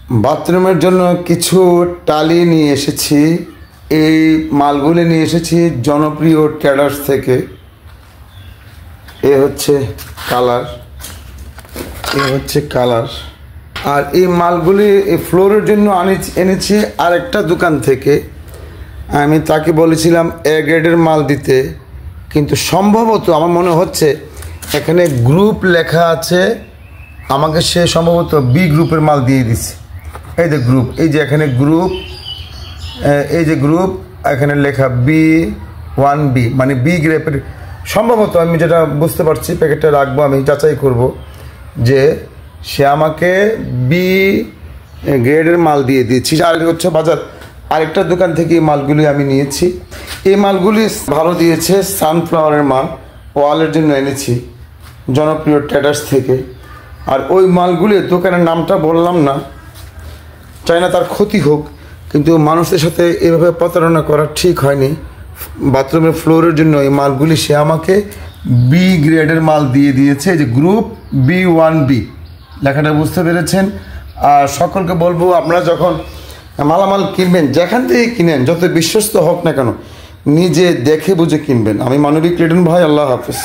বাথরুমের জন্য কিছু টালি নিয়ে এসেছি। এই মালগুলি নিয়ে এসেছি জনপ্রিয় ট্রেডার্স থেকে। এ হচ্ছে কালার, আর এই মালগুলি এই ফ্লোরের জন্য এনেছি আরেকটা দোকান থেকে। আমি তাকে বলেছিলাম এ গ্রেডের মাল দিতে, কিন্তু সম্ভবত আমার মনে হচ্ছে এখানে গ্রুপ লেখা আছে, আমাকে সে সম্ভবত বি গ্রুপের মাল দিয়ে দিচ্ছে। এই যে গ্রুপ, এই যে এখানে গ্রুপ, এই যে গ্রুপ, এখানে লেখা B1B, মানে বি গ্রেপের সম্ভবত। আমি যেটা বুঝতে পারছি, প্যাকেটটা রাখবো, আমি যাচাই করব যে সে আমাকে বি গ্রেডের মাল দিয়ে দিয়েছি। আর হচ্ছে বাজার আরেকটা দোকান থেকে এই মালগুলি আমি নিয়েছি। এই মালগুলি ভালো দিয়েছে, সানফ্লাওয়ারের মাল, ওয়ালের জন্য এনেছি জনপ্রিয় ট্রেডার্স থেকে। আর ওই মালগুলির দোকানের নামটা বললাম না, চাই না তার ক্ষতি হোক, কিন্তু মানুষের সাথে এভাবে প্রতারণা করা ঠিক হয়নি। বাথরুমের ফ্লোরের জন্য এই মালগুলি সে আমাকে বি গ্রেডের মাল দিয়ে দিয়েছে, যে গ্রুপ B1B লেখাটা বুঝতে পেরেছেন। আর সকলকে বলবো, আপনারা যখন মালামাল কিনবেন, যেখান থেকে কিনেন, যত বিশ্বস্ত হোক না কেন, নিজে দেখে বুঝে কিনবেন। আমি মানবিক লিটন ভাই, আল্লাহ হাফিজ।